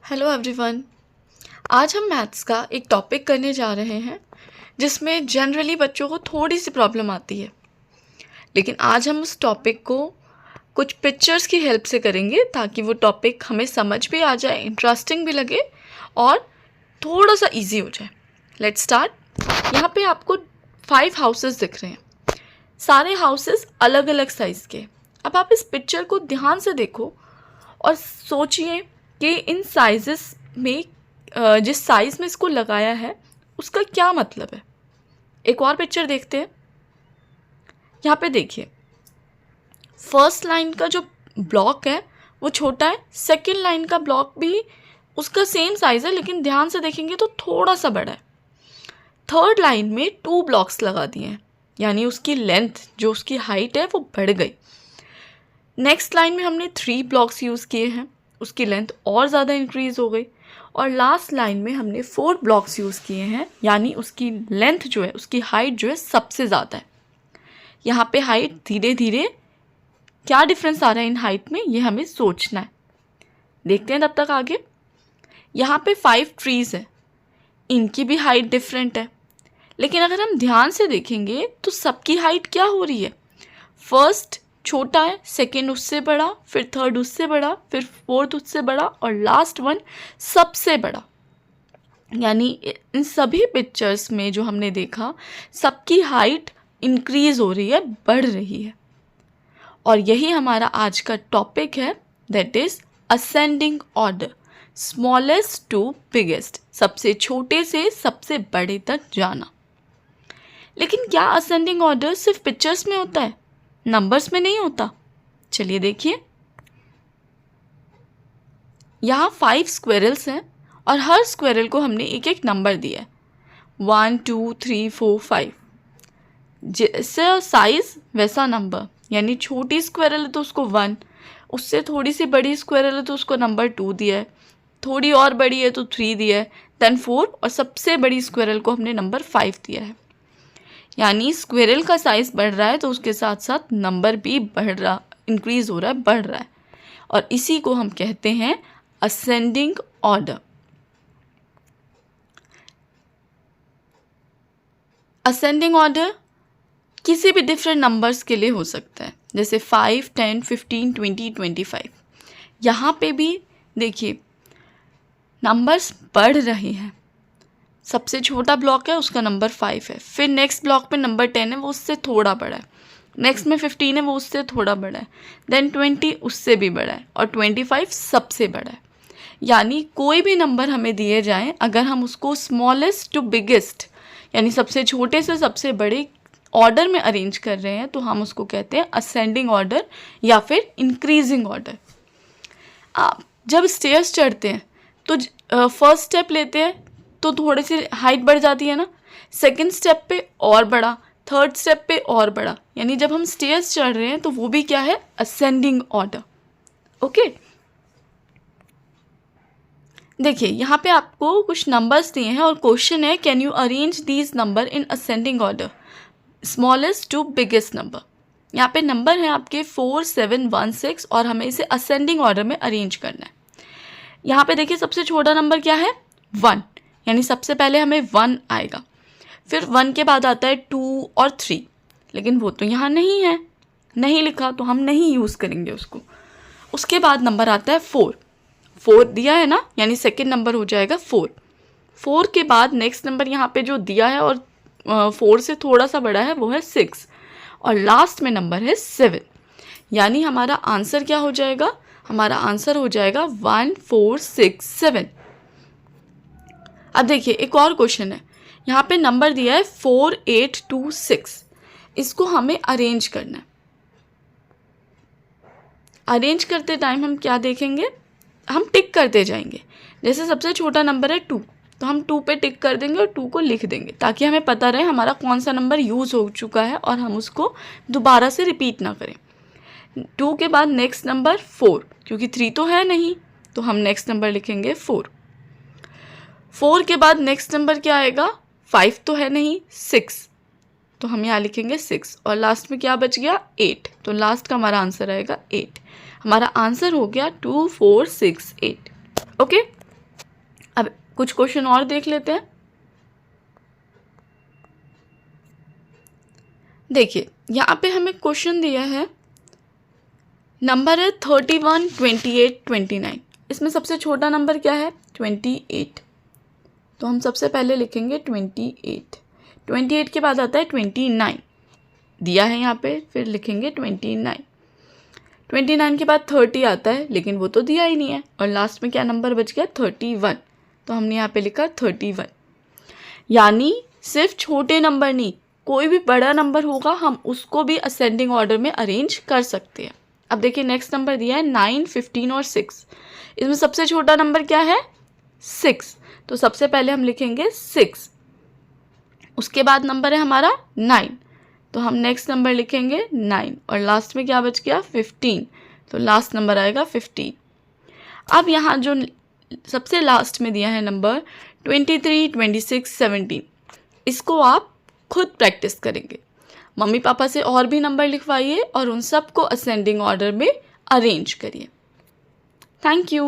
Hello everyone. आज हम maths का एक टॉपिक करने जा रहे हैं जिसमें जनरली बच्चों को थोड़ी सी प्रॉब्लम आती है, लेकिन आज हम उस टॉपिक को कुछ पिक्चर्स की हेल्प से करेंगे ताकि वो टॉपिक हमें समझ भी आ जाए, इंटरेस्टिंग भी लगे और थोड़ा सा इजी हो जाए। Let's start. यहाँ पे आपको 5 हाउसेस दिख रहे हैं, सारे हाउसेस अलग अलग साइज़ के। अब आप इस पिक्चर को ध्यान से देखो और सोचिए कि इन साइजेस में जिस साइज़ में इसको लगाया है उसका क्या मतलब है। एक और पिक्चर देखते हैं। यहाँ पे देखिए, फर्स्ट लाइन का जो ब्लॉक है वो छोटा है, सेकंड लाइन का ब्लॉक भी उसका सेम साइज़ है लेकिन ध्यान से देखेंगे तो थोड़ा सा बड़ा है। थर्ड लाइन में 2 ब्लॉक्स लगा दिए हैं, यानी उसकी लेंथ जो उसकी हाइट है वो बढ़ गई। नेक्स्ट लाइन में हमने 3 ब्लॉक्स यूज़ किए हैं, उसकी लेंथ और ज़्यादा इंक्रीज़ हो गई। और लास्ट लाइन में हमने 4 ब्लॉक्स यूज़ किए हैं, यानी उसकी लेंथ जो है, उसकी हाइट जो है सबसे ज़्यादा है। यहाँ पे हाइट धीरे धीरे क्या डिफरेंस आ रहा है इन हाइट में, ये हमें सोचना है। देखते हैं तब तक आगे। यहाँ पे 5 ट्रीज़ हैं, इनकी भी हाइट डिफरेंट है, लेकिन अगर हम ध्यान से देखेंगे तो सबकी हाइट क्या हो रही है। फर्स्ट छोटा है, सेकंड उससे बड़ा, फिर थर्ड उससे बड़ा, फिर फोर्थ उससे बड़ा और लास्ट वन सबसे बड़ा। यानी इन सभी पिक्चर्स में जो हमने देखा सबकी हाइट इंक्रीज हो रही है, बढ़ रही है। और यही हमारा आज का टॉपिक है, that is ascending order, smallest to biggest, सबसे छोटे से सबसे बड़े तक जाना। लेकिन क्या असेंडिंग ऑर्डर सिर्फ पिक्चर्स में होता है, नंबर्स में नहीं होता? चलिए देखिए। यहाँ 5 स्क्वेरल्स हैं और हर स्क्वेरल को हमने एक एक नंबर दिया है, 1 2 3 4 5। जैसा साइज वैसा नंबर, यानी छोटी स्क्वेरल है तो उसको 1, उससे थोड़ी सी बड़ी स्क्वेरल है तो उसको नंबर 2 दिया है, थोड़ी और बड़ी है तो 3 दिया है, देन 4, और सबसे बड़ी स्क्वेरल को हमने नंबर 5 दिया है। यानी स्क्वेरल का साइज बढ़ रहा है तो उसके साथ साथ नंबर भी बढ़ रहा, इंक्रीज हो रहा है, बढ़ रहा है। और इसी को हम कहते हैं असेंडिंग ऑर्डर। असेंडिंग ऑर्डर किसी भी डिफरेंट नंबर्स के लिए हो सकता है, जैसे 5 10 15 20 25। यहाँ पे भी देखिए नंबर्स बढ़ रहे हैं। सबसे छोटा ब्लॉक है उसका नंबर 5 है, फिर नेक्स्ट ब्लॉक पे नंबर 10 है, वो उससे थोड़ा बड़ा है, नेक्स्ट में 15 है, वो उससे थोड़ा बड़ा है, देन 20 उससे भी बड़ा है और 25 सबसे बड़ा है। यानी कोई भी नंबर हमें दिए जाएं, अगर हम उसको स्मॉलेस्ट टू बिगेस्ट यानी सबसे छोटे से सबसे बड़े ऑर्डर में अरेंज कर रहे हैं तो हम उसको कहते हैं असेंडिंग ऑर्डर या फिर इंक्रीजिंग ऑर्डर। आप जब स्टेयर्स चढ़ते हैं तो फर्स्ट स्टेप लेते हैं तो थोड़ी सी हाइट बढ़ जाती है ना, सेकंड स्टेप पे और बड़ा, थर्ड स्टेप पे और बड़ा, यानी जब हम स्टेयर्स चढ़ रहे हैं तो वो भी क्या है, असेंडिंग ऑर्डर। ओके, देखिए यहाँ पे आपको कुछ नंबर्स दिए हैं और क्वेश्चन है, can you arrange these number in ascending order, smallest to biggest number. यहाँ पे नंबर है आपके 4 7 1 6 और हमें इसे असेंडिंग ऑर्डर में अरेंज करना है। यहाँ पे देखिए सबसे छोटा नंबर क्या है, 1, यानी सबसे पहले हमें 1 आएगा, फिर 1 के बाद आता है 2 और 3, लेकिन वो तो यहाँ नहीं है, नहीं लिखा तो हम नहीं यूज़ करेंगे उसको। उसके बाद नंबर आता है 4, 4 दिया है ना, यानी सेकंड नंबर हो जाएगा 4। 4 के बाद नेक्स्ट नंबर यहाँ पे जो दिया है और 4 से थोड़ा सा बड़ा है वो है 6, और लास्ट में नंबर है 7। यानी हमारा आंसर क्या हो जाएगा, हमारा आंसर हो जाएगा 1 4 6 7। अब देखिए एक और क्वेश्चन है, यहाँ पे नंबर दिया है 4 8 2 6, इसको हमें अरेंज करना है। अरेंज करते टाइम हम क्या देखेंगे, हम टिक करते जाएंगे। जैसे सबसे छोटा नंबर है 2 तो हम 2 पे टिक कर देंगे और 2 को लिख देंगे ताकि हमें पता रहे हमारा कौन सा नंबर यूज़ हो चुका है और हम उसको दोबारा से रिपीट ना करें। 2 के बाद नेक्स्ट नंबर 4, क्योंकि 3 तो है नहीं तो हम नेक्स्ट नंबर लिखेंगे 4। 4 के बाद नेक्स्ट नंबर क्या आएगा, 5 तो है नहीं, 6, तो हम यहाँ लिखेंगे 6, और लास्ट में क्या बच गया, 8, तो लास्ट का हमारा आंसर आएगा 8। हमारा आंसर हो गया 2 4 6 8। ओके, अब कुछ क्वेश्चन और देख लेते हैं। देखिए यहाँ पे हमें क्वेश्चन दिया है, नंबर है 31, 28, 29। इसमें सबसे छोटा नंबर क्या है? 28। तो हम सबसे पहले लिखेंगे 28। 28 के बाद आता है 29, दिया है यहाँ पे, फिर लिखेंगे 29। 29 के बाद 30 आता है, लेकिन वो तो दिया ही नहीं है, और लास्ट में क्या नंबर बच गया? 31। तो हमने यहाँ पे लिखा 31। यानी सिर्फ छोटे नंबर नहीं, कोई भी बड़ा नंबर होगा हम उसको भी असेंडिंग ऑर्डर में अरेंज कर सकते हैं। अब देखिए नेक्स्ट नंबर दिया है 9, 15 और 6। इसमें सबसे छोटा नंबर क्या है? 6। तो सबसे पहले हम लिखेंगे 6, उसके बाद नंबर है हमारा 9, तो हम नेक्स्ट नंबर लिखेंगे 9, और लास्ट में क्या बच गया? 15। तो लास्ट नंबर आएगा 15। अब यहाँ जो सबसे लास्ट में दिया है नंबर 23, 26, 17, इसको आप खुद प्रैक्टिस करेंगे। मम्मी पापा से और भी नंबर लिखवाइए और उन सबको असेंडिंग ऑर्डर में अरेंज करिए। Thank you.